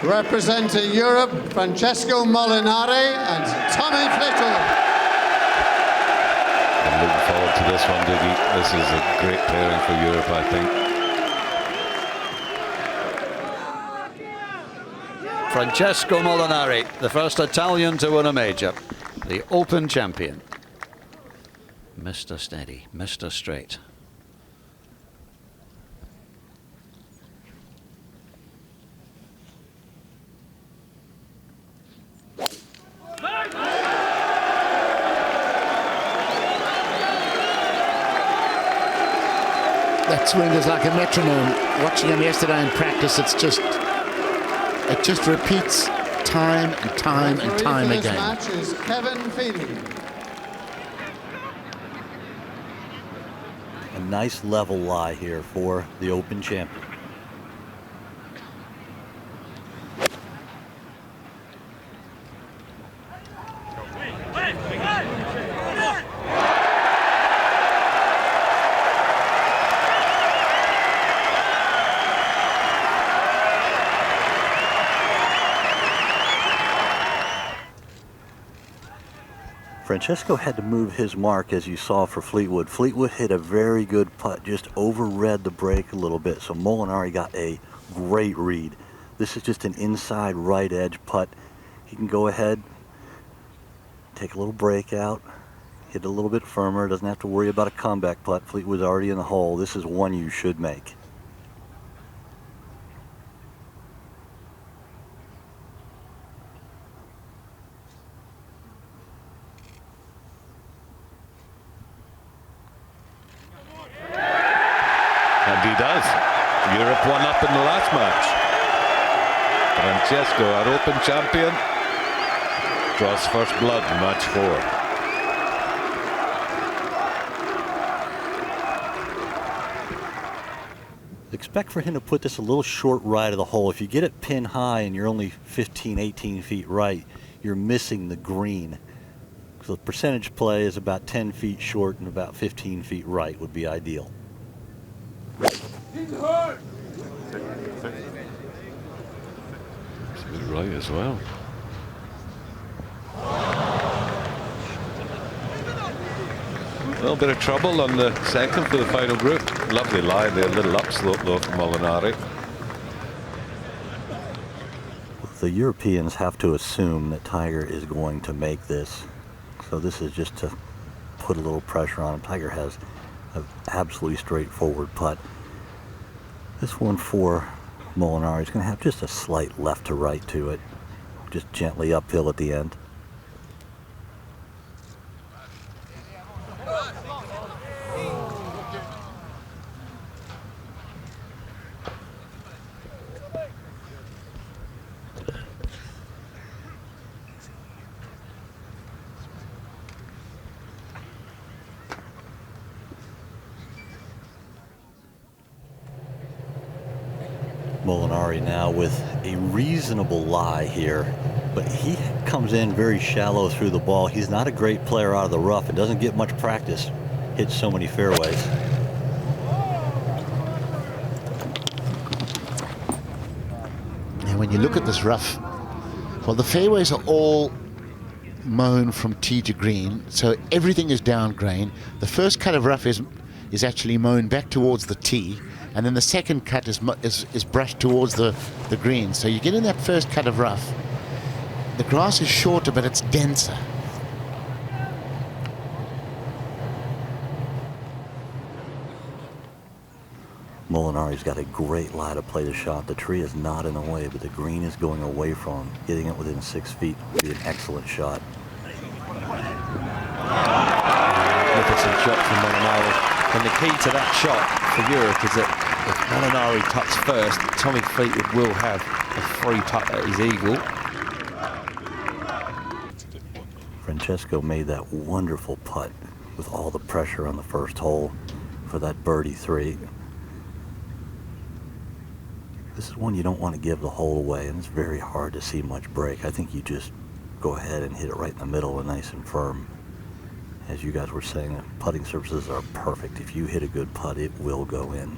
Representing Europe, Francesco Molinari and Tommy Flittle. I'm looking forward to this one, Diggy. This is a great pairing for Europe, I think. Francesco Molinari, the first Italian to win a major, the Open champion. Mr. Steady, Mr. Straight. That swing is like a metronome. Watching him yesterday in practice, it just repeats time and time and time again. This match is Kevin Feely. A nice level lie here for the Open champion. Francesco had to move his mark, as you saw, for Fleetwood. Fleetwood hit a very good putt, just overread the break a little bit, so Molinari got a great read. This is just an inside right edge putt. He can go ahead, take a little break out, hit a little bit firmer, doesn't have to worry about a comeback putt. Fleetwood's already in the hole. This is one you should make. And he does. Europe won up in the last match. Francesco, our Open champion, draws first blood in match 4. Expect for him to put this a little short right of the hole. If you get it pin high and you're only 15, 18 feet right, you're missing the green. So the percentage play is about 10 feet short and about 15 feet right would be ideal. He's right as well. A little bit of trouble on the second for the final group. Lovely line there, a little upslope though from Molinari. The Europeans have to assume that Tiger is going to make this. So this is just to put a little pressure on him. Tiger has an absolutely straightforward putt. This one for Molinari is going to have just a slight left to right to it. Just gently uphill at the end. Molinari now with a reasonable lie here, but he comes in very shallow through the ball. He's not a great player out of the rough and doesn't get much practice. Hits so many fairways. And when you look at this rough, well, the fairways are all mown from tee to green, so everything is down grain. The first cut of rough is actually mown back towards the tee, and then the second cut is brushed towards the green. So you get in that first cut of rough. The grass is shorter, but it's denser. Molinari's got a great lie to play the shot. The tree is not in the way, but the green is going away from him. Getting it within 6 feet would be an excellent shot. Magnificent shot from Molinari. And the key to that shot for Europe is that if Molinari puts first, Tommy Fleetwood will have a free putt at his eagle. Francesco made that wonderful putt with all the pressure on the first hole for that birdie 3. This is one you don't want to give the hole away, and it's very hard to see much break. I think you just go ahead and hit it right in the middle and nice and firm. As you guys were saying, the putting surfaces are perfect. If you hit a good putt, it will go in.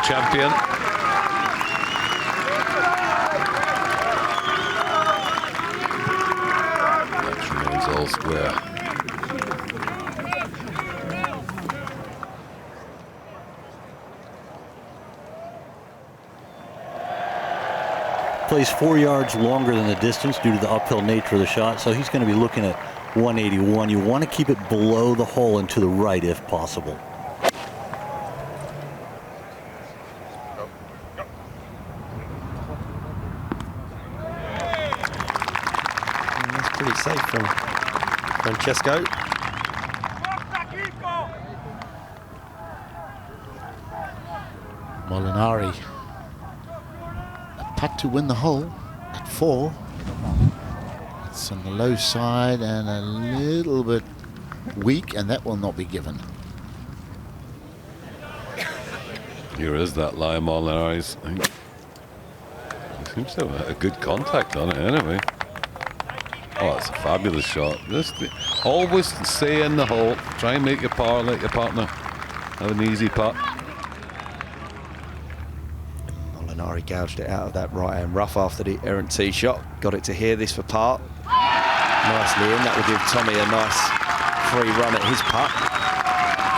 champion. That remains all square. Plays 4 yards longer than the distance due to the uphill nature of the shot, so he's going to be looking at 181. You want to keep it below the hole and to the right if possible. And that's pretty safe from Francesco. Molinari. A putt to win the hole at 4. It's on the low side and a little bit weak, and that will not be given. Here is that lie, Molinari's. He seems to have a good contact on it anyway. Oh, it's a fabulous shot. Always stay in the hole. Try and make your par like your partner. Have an easy putt. Molinari gouged it out of that right-hand rough after the errant tee shot. Got it to here, this for par. Nicely in. That will give Tommy a nice free run at his putt.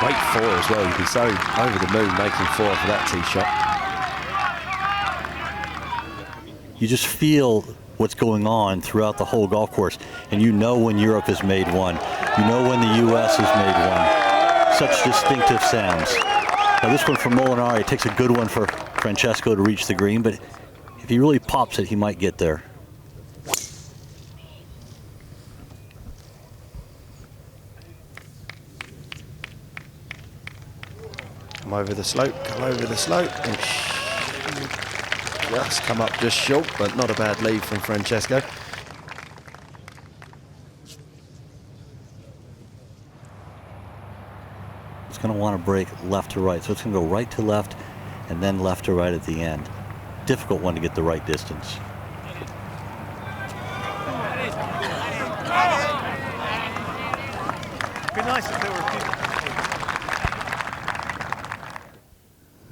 Great 4 as well. You'd be so over the moon making 4 for that tee shot. You just feel what's going on throughout the whole golf course, and you know when Europe has made one. You know when the U.S. has made one. Such distinctive sounds. Now this one from Molinari, it takes a good one for Francesco to reach the green, but if he really pops it, he might get there. Come over the slope, come over the slope. And just come up just short, but not a bad lead from Francesco. It's going to want to break left to right, so it's going to go right to left and then left to right at the end. Difficult one to get the right distance. Be nice if there were people.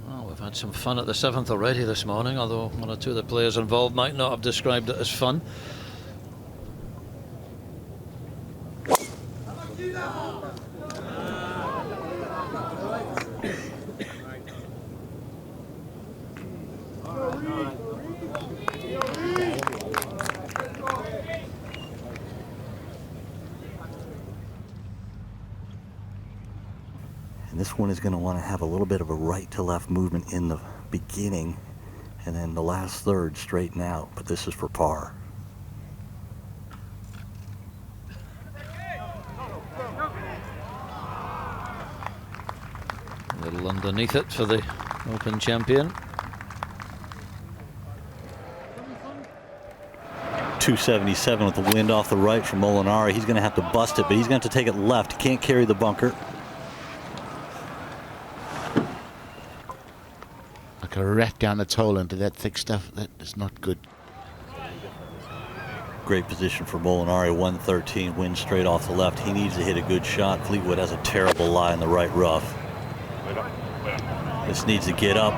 Well, we've had some fun at the 7th already this morning, although one or two of the players involved might not have described it as fun. And this one is going to want to have a little bit of a right to left movement in the beginning, and then the last third straighten out, but this is for par. A little underneath it for the Open champion. 277 with the wind off the right from Molinari. He's going to have to bust it, but he's going to have to take it left. He can't carry the bunker. Like a rat down its hole into that thick stuff. That is not good. Great position for Molinari. 113, wind straight off the left. He needs to hit a good shot. Fleetwood has a terrible lie in the right rough. This needs to get up.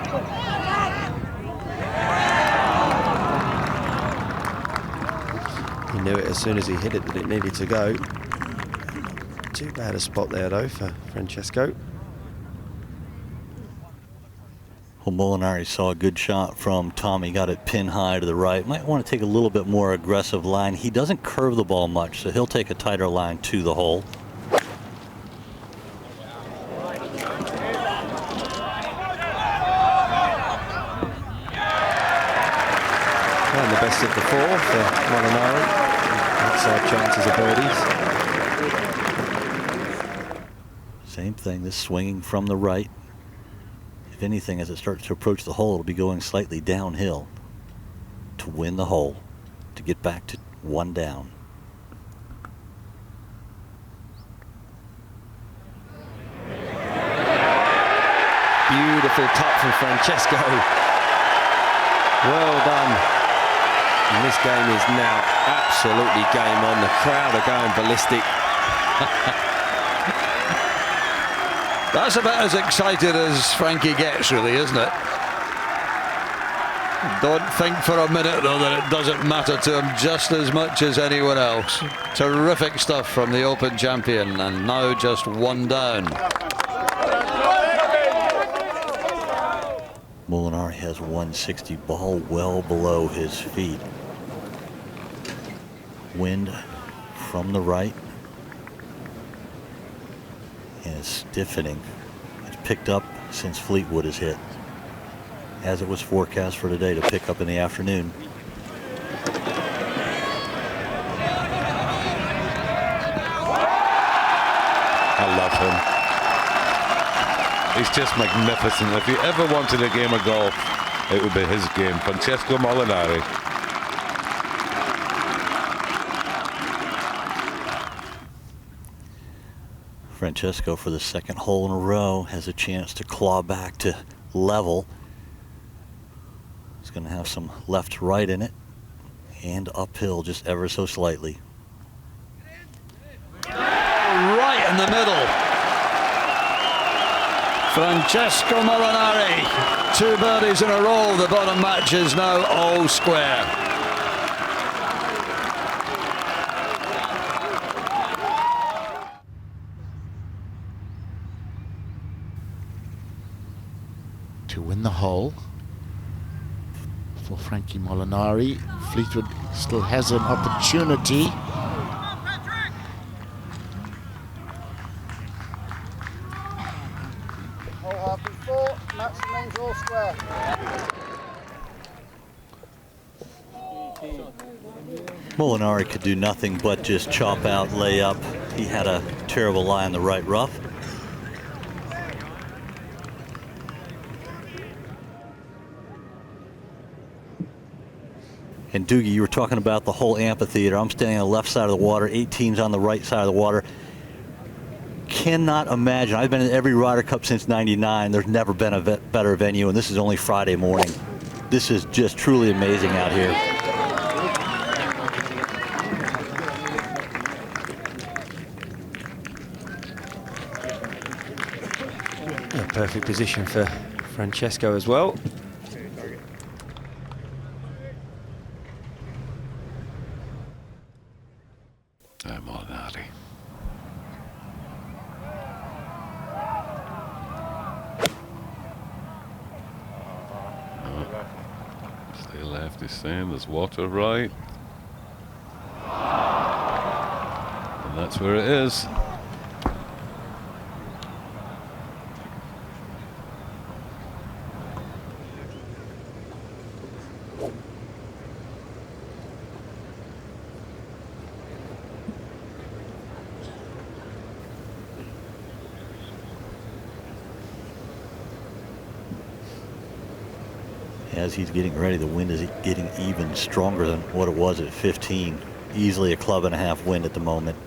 He knew it as soon as he hit it that it needed to go. Too bad a spot there though for Francesco. Well, Molinari saw a good shot from Tommy, got it pin high to the right. Might want to take a little bit more aggressive line. He doesn't curve the ball much, so he'll take a tighter line to the hole. And the best of the 4 for Molinari. Outside chances of birdies. Same thing, this swinging from the right. If anything, as it starts to approach the hole, it'll be going slightly downhill to win the hole, to get back to 1 down. Beautiful putt from Francesco. Well done. And this game is now absolutely game on. The crowd are going ballistic. That's about as excited as Frankie gets, really, isn't it? Don't think for a minute, though, that it doesn't matter to him just as much as anyone else. Terrific stuff from the Open champion, and now just one down. Molinari has 160, ball well below his feet. Wind from the right. And it's stiffening. It's picked up since Fleetwood has hit, as it was forecast for today to pick up in the afternoon. I love him. He's just magnificent. If you ever wanted a game of golf, it would be his game. Francesco Molinari. Francesco, for the second hole in a row, has a chance to claw back to level. It's going to have some left to right in it, and uphill just ever so slightly. Right in the middle. Francesco Molinari, 2 birdies in a row. The bottom match is now all square. To win the hole for Frankie Molinari. Fleetwood still has an opportunity. Molinari could do nothing but just chop out, lay up. He had a terrible lie on the right rough. And Doogie, you were talking about the whole amphitheater. I'm standing on the left side of the water, 18's on the right side of the water. Cannot imagine. I've been in every Ryder Cup since '99. There's never been a better venue, and this is only Friday morning. This is just truly amazing out here. Yeah, perfect position for Francesco as well. Molinari. Stay left is saying there's water right. And that's where it is. As he's getting ready, the wind is getting even stronger than what it was at 15. Easily a club and a half wind at the moment.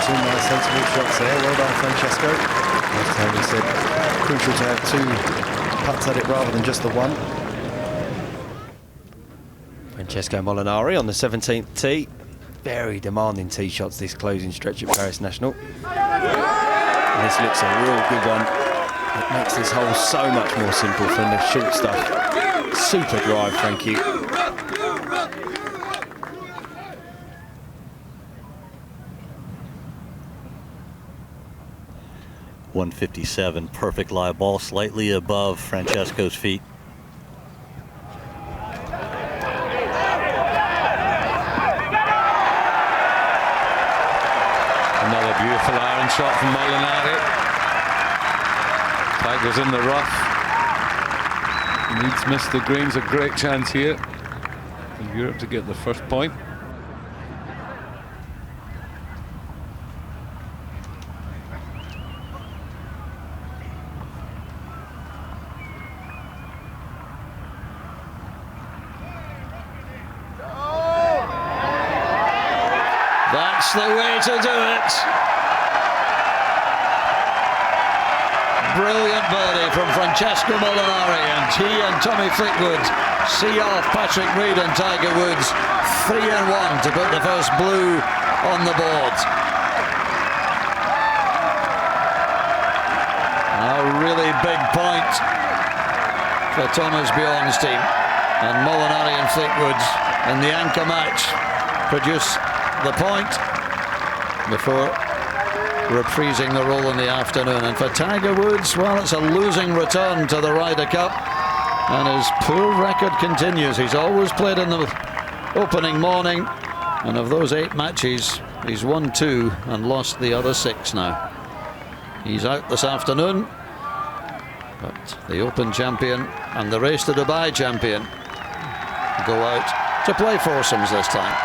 Two nice sensible shots there. Well done, Francesco. As Tony said, crucial to have 2 putts at it rather than just the one. Francesco Molinari on the 17th tee. Very demanding tee shots this closing stretch at Paris National. And this looks a real good one. It makes this hole so much more simple from the short stuff. Super drive, Frankie. 157, perfect live ball, slightly above Francesco's feet. Another beautiful iron shot from Molinari. Tiger's in the rough. Needs Mr. Green's a great chance here for Europe to get the first point. That's the way to do it. brilliant birdie from Francesco Molinari, and he and Tommy Fleetwood see off Patrick Reed and Tiger Woods 3-1 to put the first blue on the board. A really big point for Thomas Bjorn's team, and Molinari and Fleetwood in the anchor match produce the point before reprising the role in the afternoon. And for Tiger Woods, well, it's a losing return to the Ryder Cup, and his poor record continues. He's always played in the opening morning, and of those 8 matches, he's won 2 and lost the other 6 now. He's out this afternoon, but the Open champion and the Race to Dubai champion go out to play foursomes this time.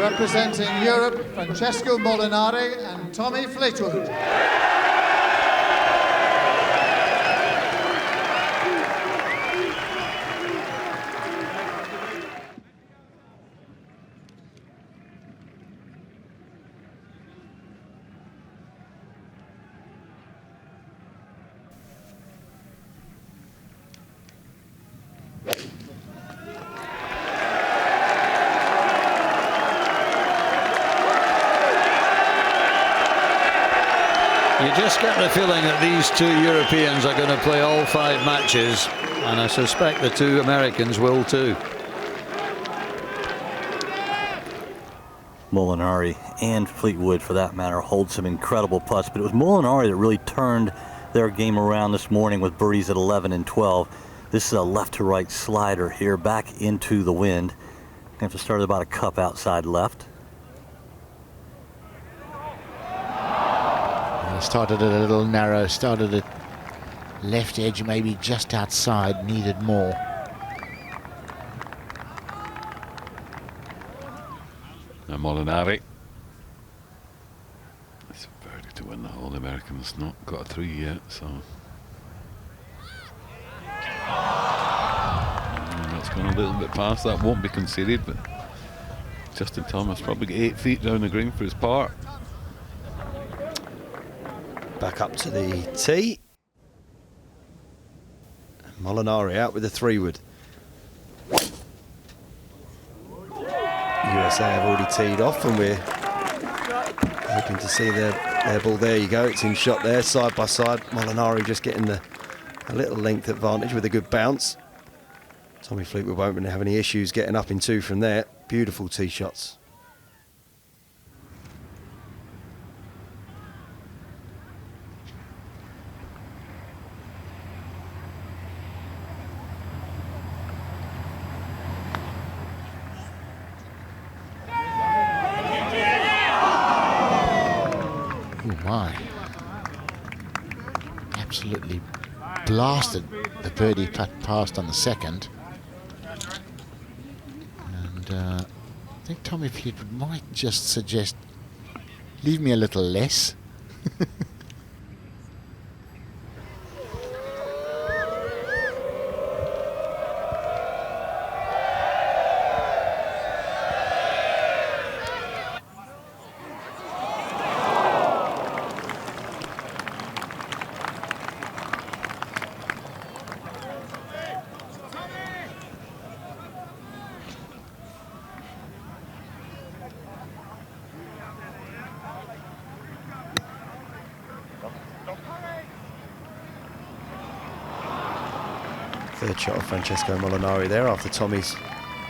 Representing Europe, Francesco Molinari and Tommy Fleetwood. You just get the feeling that these 2 Europeans are going to play all 5 matches, and I suspect the 2 Americans will too. Molinari and Fleetwood, for that matter, hold some incredible putts, but it was Molinari that really turned their game around this morning with birdies at 11 and 12. This is a left to right slider here, back into the wind. Have to start about a cup outside left. Started it a little narrow, started at left edge, maybe just outside, needed more. Now Molinari. It's a birdie to win the hole. The American's not got a 3 yet, so that's gone a little bit past. That won't be conceded, but Justin Thomas probably get 8 feet down the green for his part. Back up to the tee. Molinari out with the 3-wood. USA have already teed off, and we're hoping to see their ball. There you go, it's in shot there, side by side. Molinari just getting a little length advantage with a good bounce. Tommy Fleetwood won't really have any issues getting up in 2 from there. Beautiful tee shots. My, absolutely blasted the birdie putt past on the second, and I think Tommy Fleetwood might just suggest leave me a little less. Third shot of Francesco Molinari there after Tommy's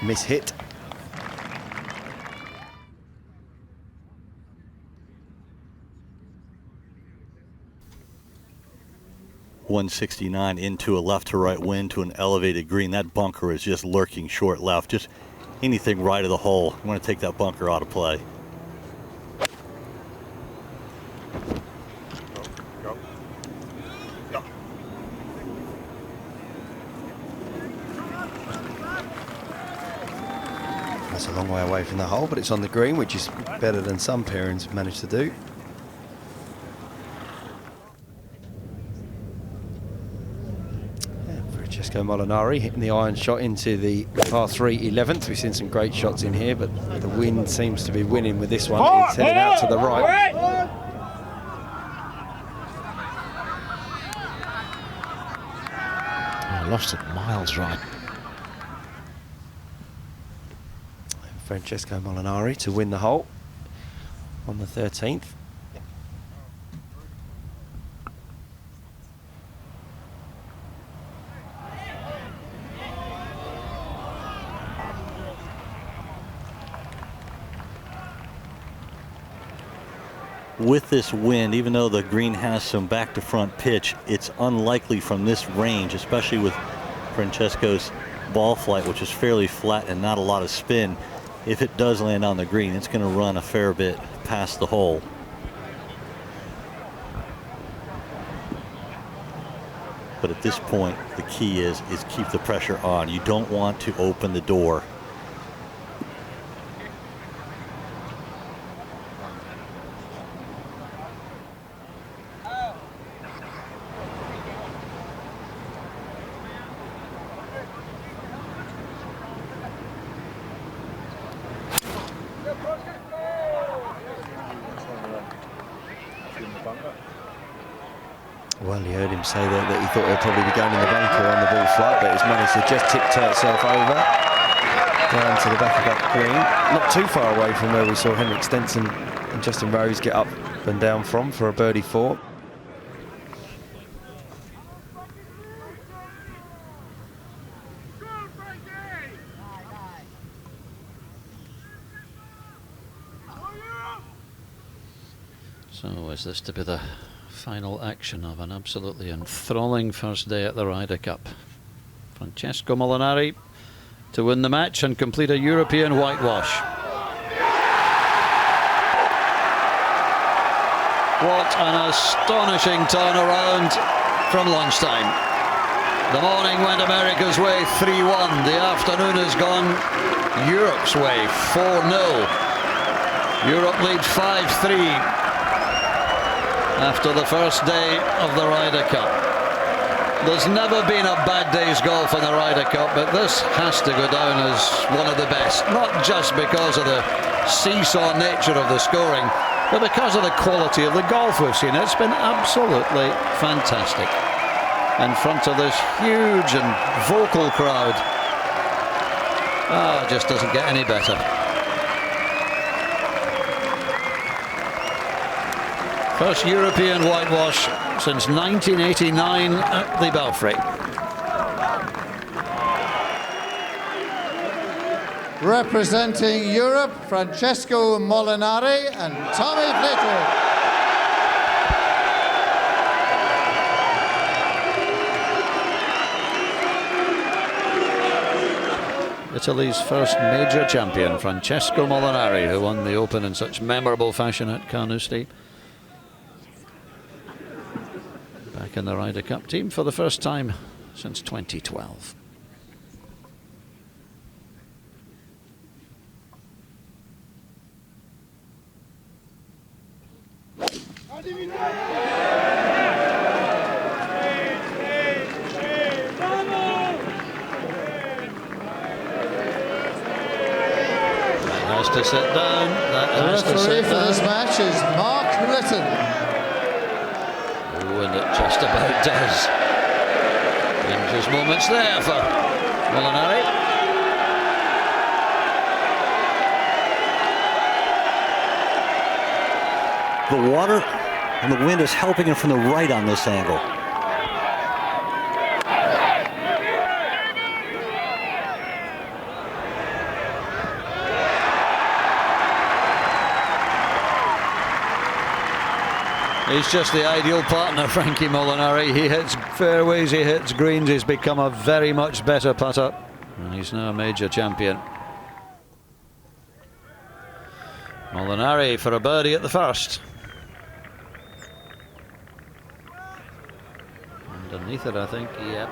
miss-hit. .169 into a left to right wind to an elevated green. That bunker is just lurking short left. Just anything right of the hole. You want to take that bunker out of play. That's a long way away from the hole, but it's on the green, which is better than some pairings have managed to do. Francesco Molinari hitting the iron shot into the par 3 11th. We've seen some great shots in here, but the wind seems to be winning with this one. It's heading out to the right. lost it miles right. Francesco Molinari to win the hole on the 13th. With this wind, even though the green has some back to front pitch, it's unlikely from this range, especially with Francesco's ball flight, which is fairly flat and not a lot of spin. If it does land on the green, it's going to run a fair bit past the hole. But at this point, the key is keep the pressure on. You don't want to open the door. Well, you heard him say that he thought he'd probably be going in the bunker on the ball flight, but he's managed to just tiptoe itself over down to the back of that green. Not too far away from where we saw Henrik Stenson and Justin Rose get up and down from for a birdie 4. So is this to be the final action of an absolutely enthralling first day at the Ryder Cup? Francesco Molinari to win the match and complete a European whitewash. What an astonishing turnaround from lunchtime. The morning went America's way 3-1. The afternoon has gone Europe's way 4-0. Europe lead 5-3. After the first day of the Ryder Cup. There's never been a bad day's golf in the Ryder Cup, but this has to go down as one of the best, not just because of the seesaw nature of the scoring, but because of the quality of the golf we've seen. It's been absolutely fantastic in front of this huge and vocal crowd. It just doesn't get any better. First European whitewash since 1989 at the Belfry. Representing Europe, Francesco Molinari and Tommy Fleetwood. Italy's first major champion, Francesco Molinari, who won the Open in such memorable fashion at Carnoustie. Back in the Ryder Cup team for the first time since 2012. That has to sit down. The referee for this match is Mark Litton. And it just about does. Dangerous moments there for Molinari. The water and the wind is helping him from the right on this angle. He's just the ideal partner, Frankie Molinari. He hits fairways, he hits greens. He's become a very much better putter, and he's now a major champion. Molinari for a birdie at the first. Underneath it, I think. Yep.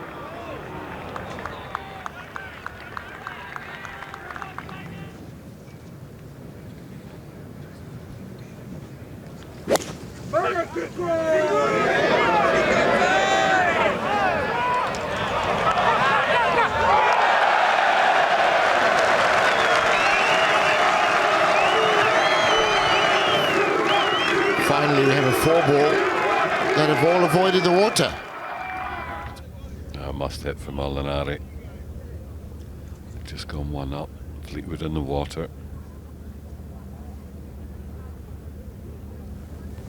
Finally, we have a 4-ball that have all avoided the water. must hit for Molinari. They've just gone one up. Fleetwood in the water.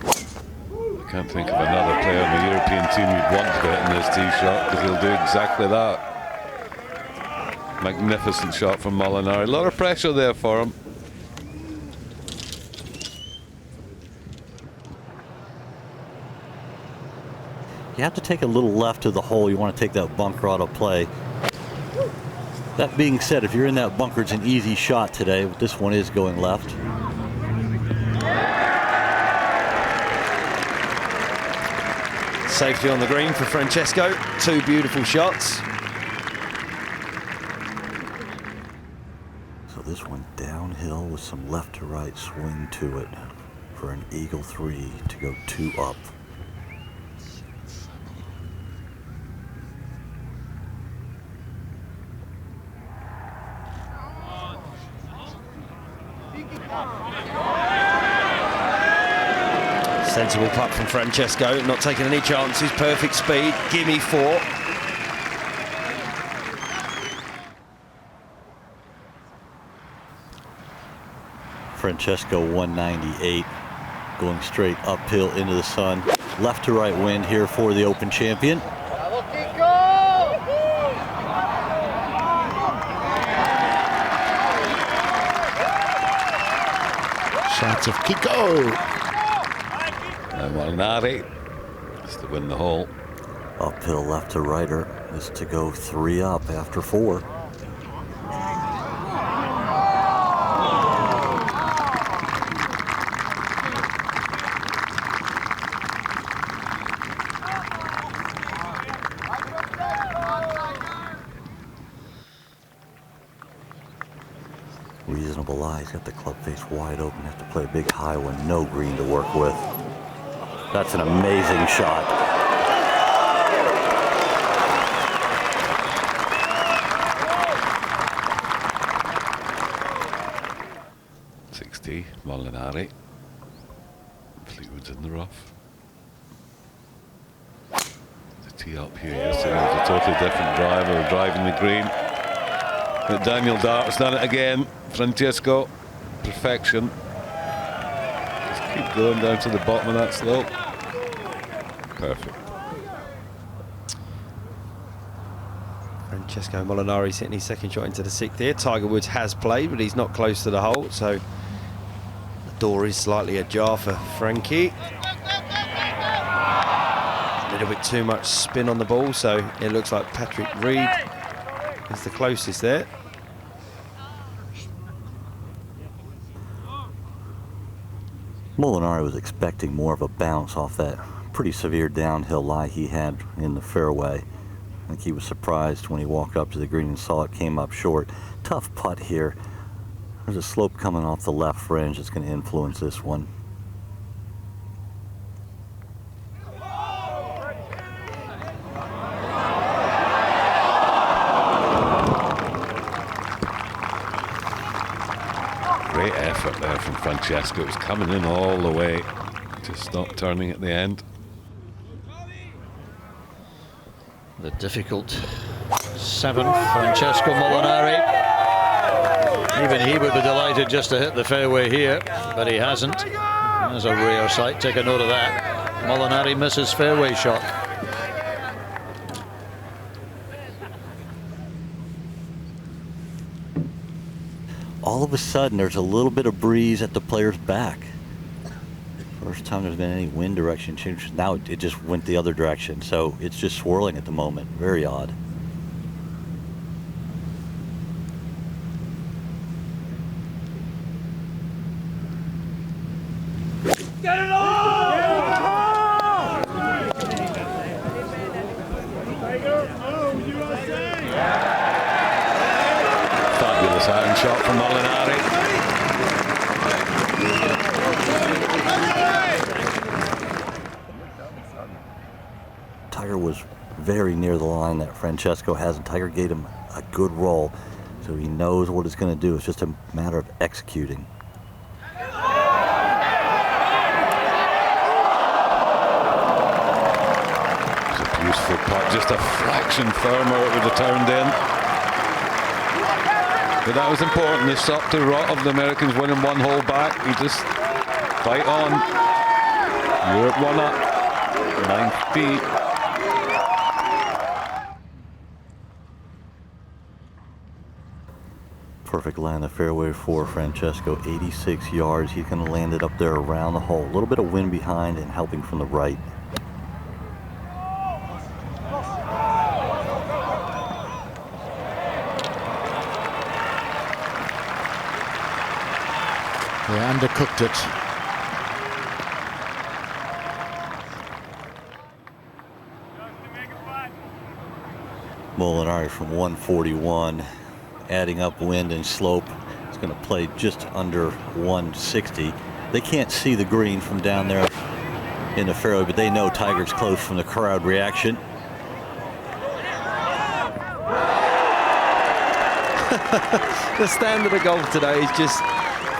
I can't think of another player on the European team you'd want to get in this tee shot, because he'll do exactly that. Magnificent shot from Molinari. A lot of pressure there for him. You have to take a little left to the hole. You want to take that bunker out of play. That being said, if you're in that bunker, it's an easy shot today. But this one is going left. Safety on the green for Francesco. 2 beautiful shots. So this one downhill with some left to right swing to it for an eagle 3 to go 2 up. Sensible putt from Francesco, not taking any chances, perfect speed, gimme 4. Francesco 198, going straight uphill into the sun. Left to right wind here for the Open champion. Shots of Kiko. And Molinari is to win the hole. Uphill left to righter is to go 3 up after 4. Reasonable lie. He's got the club face wide open. Have to play a big high one. No green to work with. That's an amazing shot. Molinari. Fleetwood's in the rough. The tee up here yesterday was a totally different driver driving the green. But Daniel Dart's done it again. Francesco, perfection. Just keep going down to the bottom of that slope. Perfect. Francesco Molinari's hitting his second shot into the 6th here. Tiger Woods has played, but he's not close to the hole, so the door is slightly ajar for Frankie. A little bit too much spin on the ball, so it looks like Patrick Reed is the closest there. Molinari was expecting more of a bounce off that pretty severe downhill lie he had in the fairway. I think he was surprised when he walked up to the green and saw it came up short. Tough putt here. There's a slope coming off the left fringe that's going to influence this one. Great effort there from Francesco. It was coming in all the way. Just stopped turning at the end. The difficult 7th, Francesco Molinari. Even he would be delighted just to hit the fairway here, but he hasn't. There's a rare sight, take a note of that. Molinari misses fairway shot. All of a sudden, there's a little bit of breeze at the player's back. First time there's been any wind direction change. Now it just went the other direction, so it's just swirling at the moment. Very odd. Get it on! Fabulous iron shot from Molinari. Tiger was very near the line that Francesco has, and Tiger gave him a good roll, so he knows what it's going to do. It's just a matter of executing. Useful putt, just a fraction firmer it would have turned in. But that was important. The stop to rot of the Americans winning one hole back. He just fight on. Europe 1 up, 9th feet. Perfect line of fairway for Francesco, 86 yards. He's going to land it up there around the hole. A little bit of wind behind and helping from the right. They undercooked it. Molinari from 141, adding up wind and slope. It's going to play just under 160. They can't see the green from down there in the fairway, but they know Tiger's close from the crowd reaction. The standard of golf today is just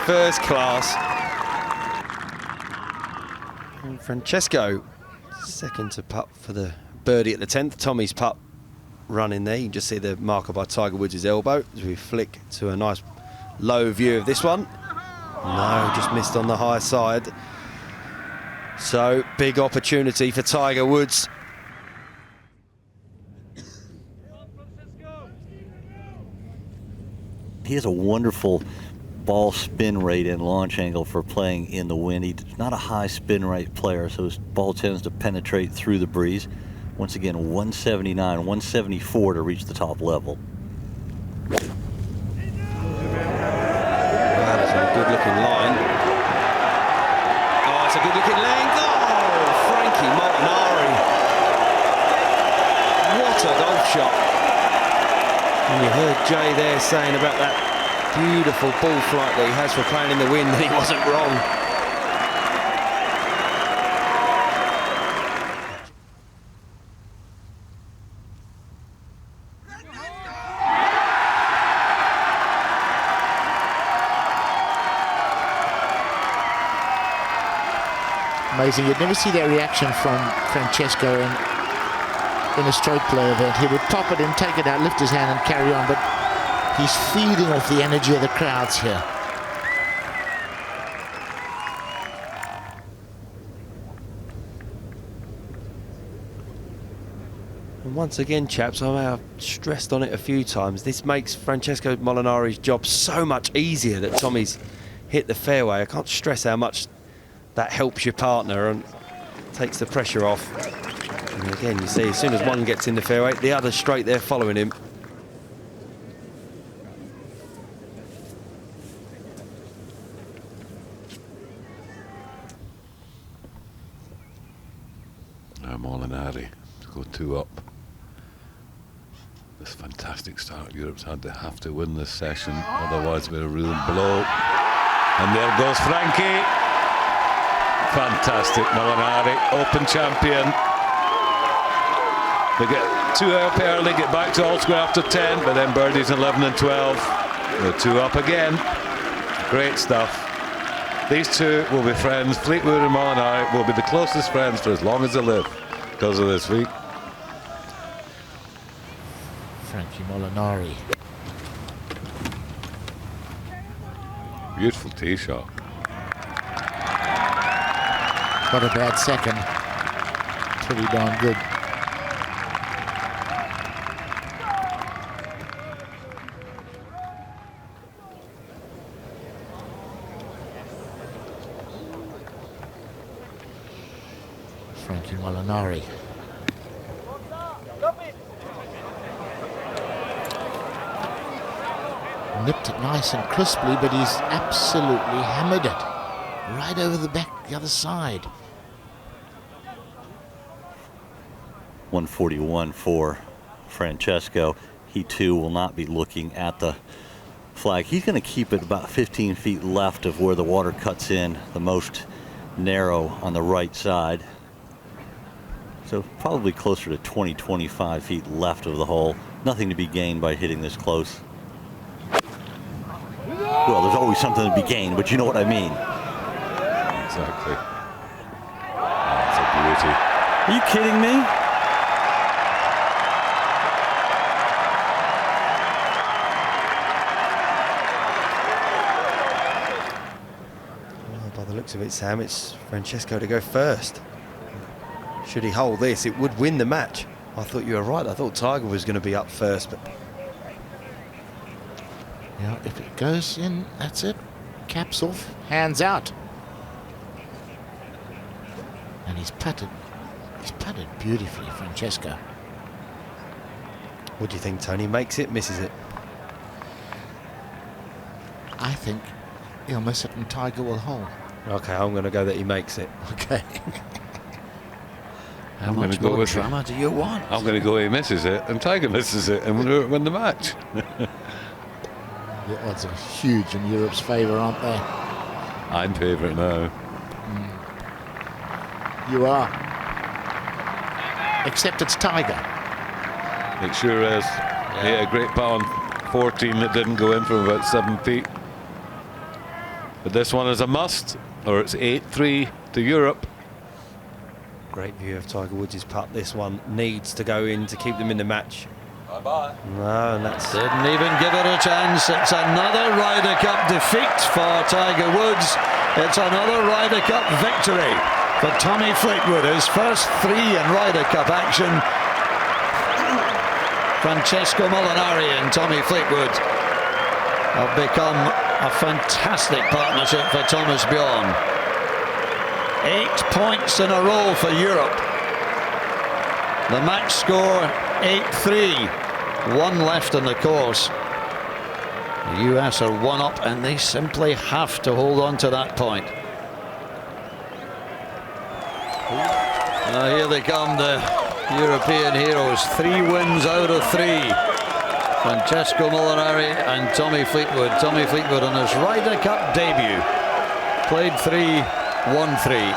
first class. And Francesco, second to putt for the birdie at the 10th. Tommy's putt running there. You can just see the marker by Tiger Woods' elbow as we flick to a nice low view of this one. No, just missed on the high side. So, big opportunity for Tiger Woods. He has a wonderful ball spin rate and launch angle for playing in the wind. He's not a high spin rate player, so his ball tends to penetrate through the breeze. Once again, 179, 174 to reach the top level. That is a good looking line. Oh, it's a good looking length. Oh, Frankie Molinari. What a golf shot. And you heard Jay there saying about that beautiful ball flight that he has for playing in the wind, and he wasn't wrong. Amazing. You'd never see that reaction from Francesco in a stroke play event. He would pop it and take it out, lift his hand and carry on, but he's feeding off the energy of the crowds here. And once again, chaps, I've stressed on it a few times. This makes Francesco Molinari's job so much easier that Tommy's hit the fairway. I can't stress how much that helps your partner and takes the pressure off. And again, you see, as soon as one gets in the fairway, the other's straight there following him. Molinari to go 2 up. This fantastic start. Europe's have to win this session, otherwise we're a real blow. And there goes Frankie. Fantastic, Molinari, Open champion. They get 2 up early, get back to all square after 10, but then birdies 11 and 12. They're 2 up again. Great stuff. These two will be friends. Fleetwood and Molinari will be the closest friends for as long as they live because of this week. Frankie Molinari. Beautiful tee shot. Got a bad second. Pretty darn good. Frankie Molinari. Nipped it nice and crisply, but he's absolutely hammered it. Right over the back, the other side. 141 for Francesco. He too will not be looking at the flag. He's going to keep it about 15 feet left of where the water cuts in, the most narrow on the right side. So probably closer to 20-25 feet left of the hole. Nothing to be gained by hitting this close. Well, there's always something to be gained, but you know what I mean. Exactly. That's a beauty. Are you kidding me? looks of it, Sam, it's Francesco to go first. Should he hold this, it would win the match. I thought you were right. I thought Tiger was going to be up first, but Yeah, if it goes in, that's it. Caps off, hands out. And he's putted beautifully, Francesco. what do you think, Tony? Makes it, misses it? I think he'll miss it and Tiger will hold. Okay, I'm going to go that he makes it. Okay. How much more drama do you want? I'm going to go he misses it and Tiger misses it and we'll win the match. The odds are huge in Europe's favour, aren't they? I'm favourite now. You are. Except it's Tiger. It sure is. Yeah. He had a great pound 14 that didn't go in from about 7 feet. But this one is a must, or it's 8-3 to Europe. Great view of Tiger Woods' putt. This one needs to go in to keep them in the match. Bye-bye. No, and that's... Didn't even give it a chance. It's another Ryder Cup defeat for Tiger Woods. It's another Ryder Cup victory for Tommy Fleetwood. His first 3 in Ryder Cup action. Francesco Molinari and Tommy Fleetwood have become a fantastic partnership for Thomas Bjorn. 8 points in a row for Europe. The match score 8-3. 1 left in the course. The US are 1 up and they simply have to hold on to that point. Now here they come, the European heroes. 3 wins out of 3. Francesco Molinari and Tommy Fleetwood. Tommy Fleetwood on his Ryder Cup debut. Played 3, won 3.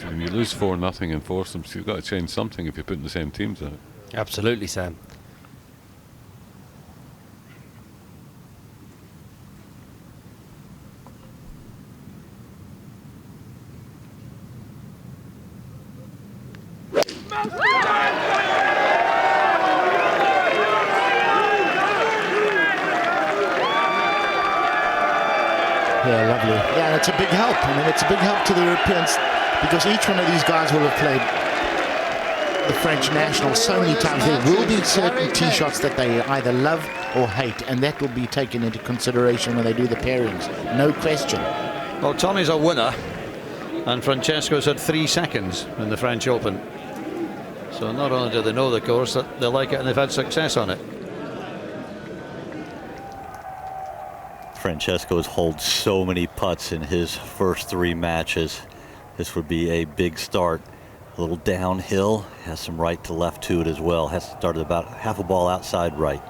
When you lose 4-0 in foursomes, you've got to change something if you're putting the same teams out. Absolutely, Sam. Yeah, lovely. Yeah, it's a big help. I mean, it's a big help to the Europeans because each one of these guys will have played the French national so many times. There will be certain tee shots that they either love or hate, and that will be taken into consideration when they do the pairings. No question. Well, Tommy's a winner, and Francesco's had 3 seconds in the French Open. So not only do they know the course, they like it and they've had success on it. Francesco has holed so many putts in his first 3 matches. This would be a big start. A little downhill, has some right to left to it as well. Has started about half a ball outside right.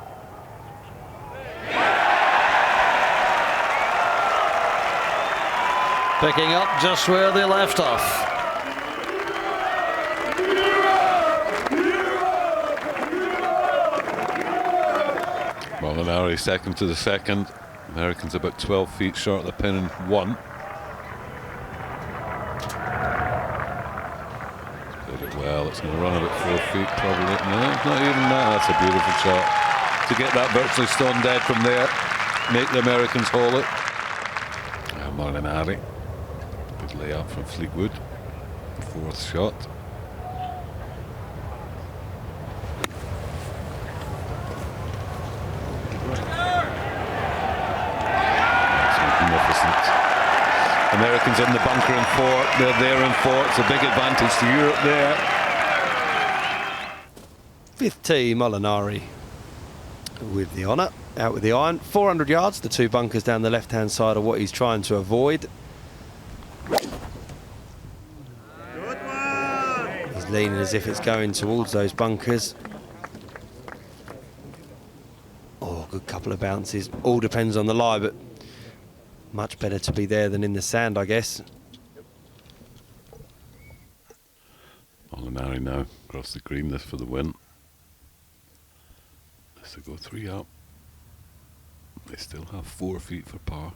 Picking up just where they left off. Molinari second to the second. Americans about 12 feet short of the pin and 1. Played it well. It's going to run about 4 feet probably. No, not even that. That's a beautiful shot. To get that virtually stone dead from there, make the Americans hold it. Molinari. Good layup from Fleetwood. 4th shot. Americans in the bunker in 4. They're there in 4. It's a big advantage to Europe there. 5th tee, Molinari with the honour. Out with the iron. 400 yards. The 2 bunkers down the left-hand side are what he's trying to avoid. He's leaning as if it's going towards those bunkers. Oh, good couple of bounces. All depends on the lie, but much better to be there than in the sand, I guess. Molinari now across the green, this for the win. This to go 3 up. They still have 4 feet for par.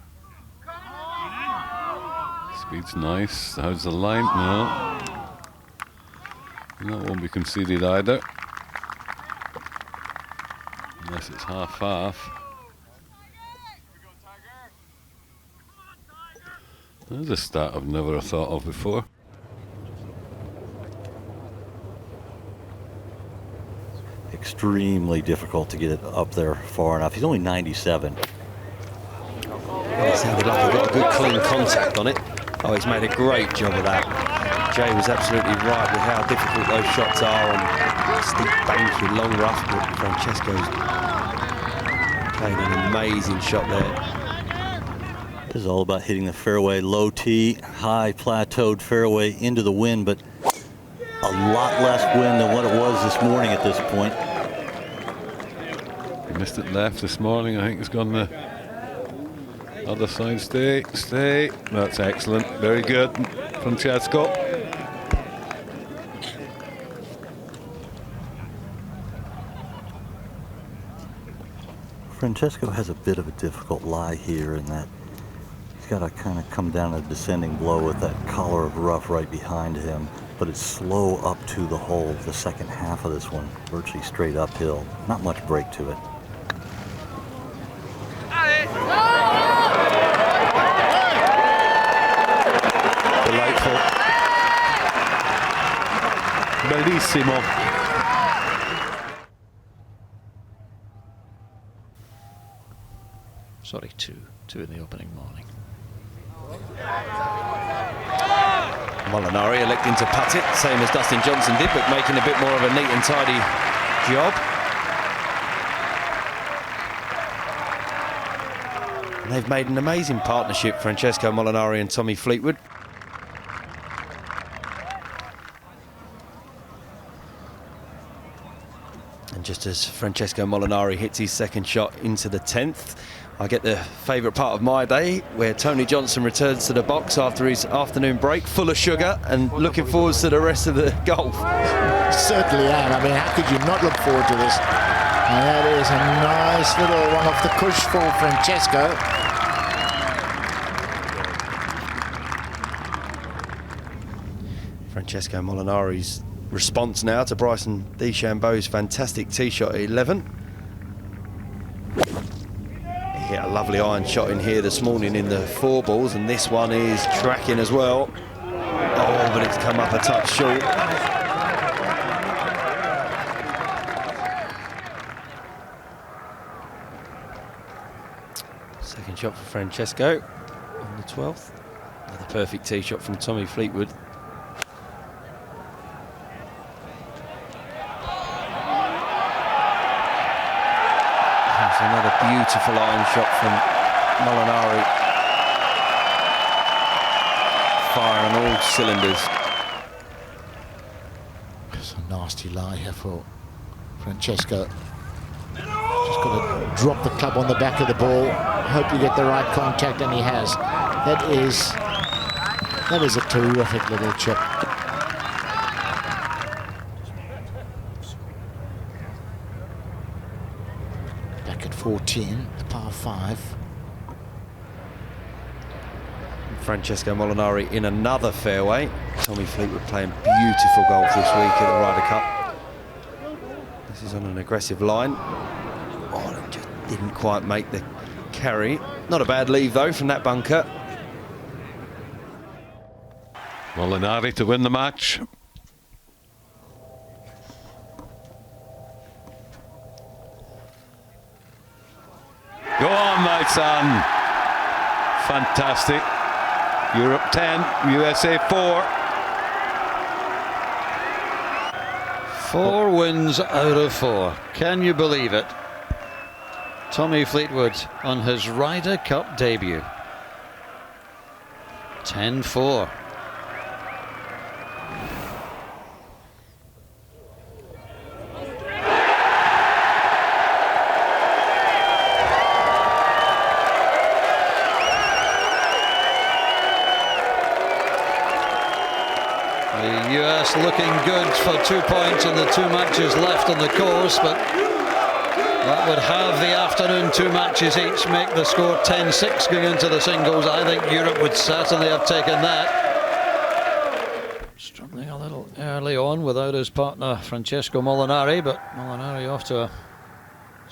Speed's nice. How's the line? No. And that won't be conceded either. Unless guess it's half-half. There's a stat I've never thought of before. Extremely difficult to get it up there far enough. He's only 97. It sounded like he got a good clean contact on it. Oh, he's made a great job of that. Jay was absolutely right with how difficult those shots are on steep banks with long rough, but Francesco's played an amazing shot there. This is all about hitting the fairway, low tee, high plateaued fairway into the wind, but a lot less wind than what it was this morning at this point. He missed it left this morning. I think it's gone the other side. Stay. That's excellent. Very good, Francesco. Francesco has a bit of a difficult lie here in that he's got to kind of come down a descending blow with that collar of rough right behind him, but it's slow up to the hole. The second half of this one, virtually straight uphill. Not much break to it. Delightful. Bellissimo. Sorry, two in the opening morning. Molinari electing to putt it, same as Dustin Johnson did, but making a bit more of a neat and tidy job. And they've made an amazing partnership, Francesco Molinari and Tommy Fleetwood. And just as Francesco Molinari hits his second shot into the 10th, I get the favourite part of my day, where Tony Johnson returns to the box after his afternoon break, full of sugar, and looking forward to the rest of the golf. Certainly am. I mean, how could you not look forward to this? And that is a nice little one off the cush for Francesco. Francesco Molinari's response now to Bryson DeChambeau's fantastic tee shot at 11. He hit a lovely iron shot in here this morning in the 4 balls, and this one is tracking as well. Oh, but it's come up a touch short. Second shot for Francesco on the 12th. Another perfect tee shot from Tommy Fleetwood. Another beautiful iron shot from Molinari. Firing on all cylinders. It's a nasty lie here for Francesco. Just got to drop the club on the back of the ball. Hope you get the right contact, and he has. That is a terrific little chip. Back at 14, the par 5. Francesco Molinari in another fairway. Tommy Fleetwood playing beautiful golf this week at the Ryder Cup. This is on an aggressive line. Oh, it just didn't quite make the carry. Not a bad leave though from that bunker. Molinari to win the match. Go on, my son. Fantastic. Europe 10, USA 4. 4 wins out of 4. Can you believe it? Tommy Fleetwood on his Ryder Cup debut. 10-4. The US looking good for 2 points in the 2 matches left on the course, but that would have the afternoon 2 matches each, make the score 10-6 going into the singles. I think Europe would certainly have taken that. Struggling a little early on without his partner Francesco Molinari, but Molinari off to a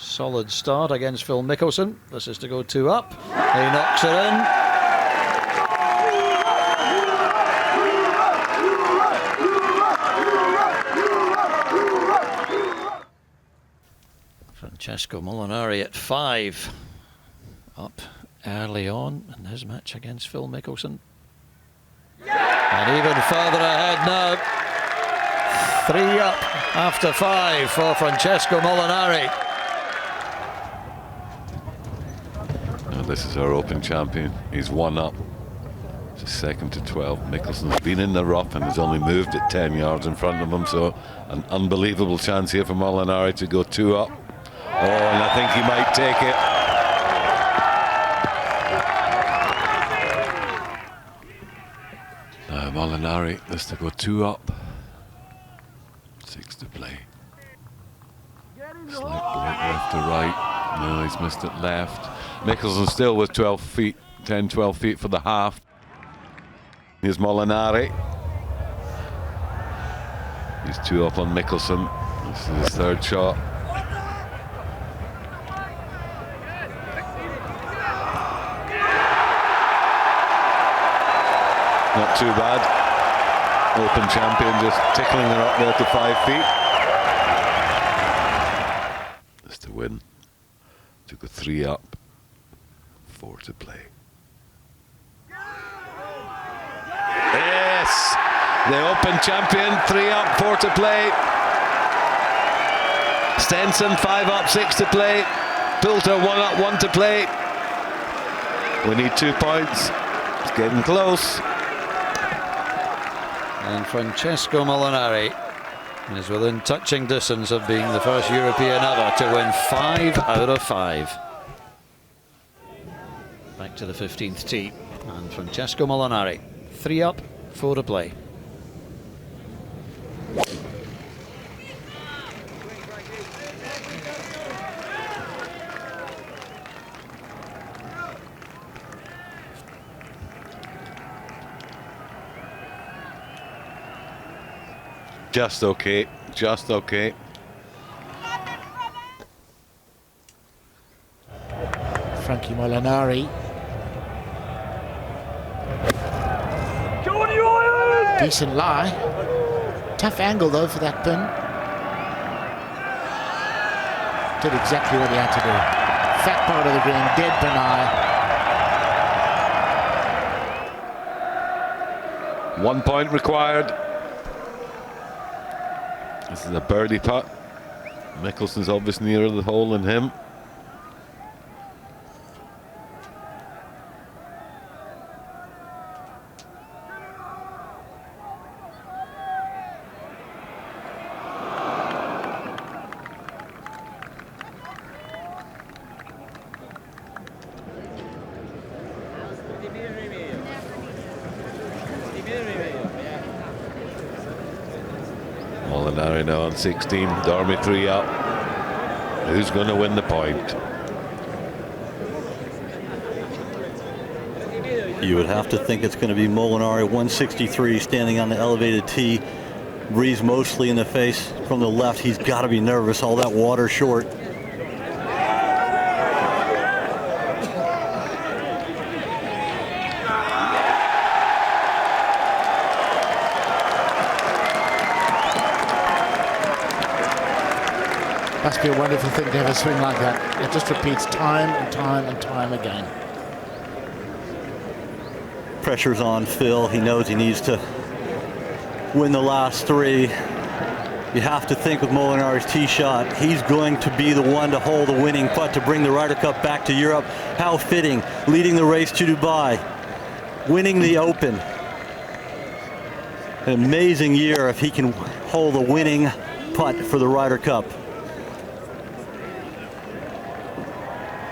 Solid start against Phil Mickelson. This is to go 2 up. He knocks it in. Francesco Molinari at 5. Up early on in his match against Phil Mickelson. And even further ahead now. 3 up after 5 for Francesco Molinari. Now this is our Open champion. He's 1 up. It's second to 12. Mickelson's been in the rough and has only moved it 10 yards in front of him. So an unbelievable chance here for Molinari to go 2 up. Oh, and I think he might take it. Now Molinari, this to go 2 up. 6 to play. Slight break left to right. No, he's missed it left. Mickelson still with 12 feet, 10, 12 feet for the half. Here's Molinari. He's 2 up on Mickelson. This is his 3rd shot. Not too bad. Open champion just tickling her up there to 5 feet. This to win. Took a 3 up. 4 to play. Yes! The Open champion, 3 up, 4 to play. Stenson, 5 up, 6 to play. Poulter, 1 up, 1 to play. We need 2 points. It's getting close. And Francesco Molinari is within touching distance of being the first European ever to win 5 out of 5. Back to the 15th tee. And Francesco Molinari, 3 up, 4 to play. Just okay, just okay. Frankie Molinari. Decent lie. Tough angle though for that pin. Did exactly what he had to do. Fat part of the green, dead pin eye. 1 point required. This is a birdie putt. Mickelson's obviously nearer the hole than him. Molinari now on 16, Dormy 3 up. Who's going to win the point? You would have to think it's going to be Molinari, 163, standing on the elevated tee. Breeze mostly in the face from the left. He's got to be nervous, all that water short. Must be a wonderful thing to have a swing like that. It just repeats time and time and time again. Pressure's on Phil. He knows he needs to win the last 3. You have to think with Molinari's tee shot, he's going to be the one to hold the winning putt to bring the Ryder Cup back to Europe. How fitting, leading the race to Dubai, winning the Open. An amazing year if he can hold the winning putt for the Ryder Cup.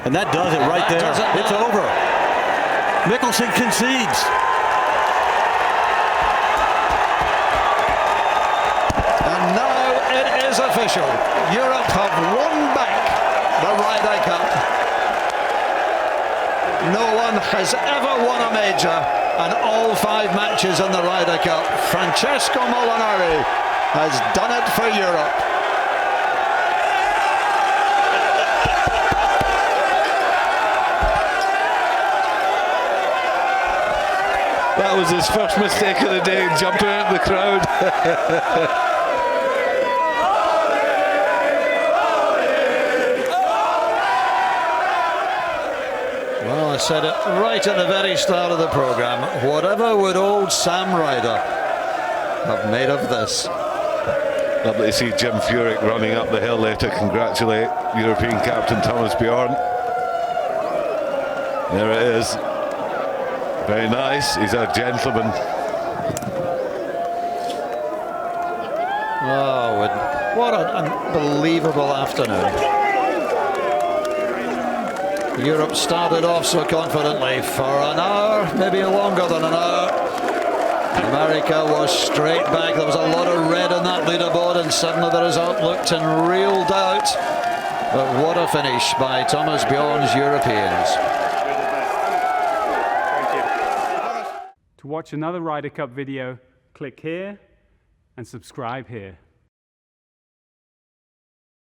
And that does it right there. It's over. Mickelson concedes. And now it is official. Europe have won back the Ryder Cup. No one has ever won a major, and all 5 matches in the Ryder Cup. Francesco Molinari has done it for Europe. was his first mistake of the day, jumping out of the crowd. Well, I said it right at the very start of the programme. Whatever would old Sam Ryder have made of this? Lovely to see Jim Furyk running up the hill there to congratulate European captain Thomas Bjorn. There it is. Very nice. He's a gentleman. Oh, what an unbelievable afternoon. Europe started off so confidently for an hour, maybe longer than an hour. America was straight back. There was a lot of red on that leaderboard, and suddenly the result looked in real doubt. But what a finish by Thomas Bjorn's Europeans. To watch another Ryder Cup video, click here and subscribe here.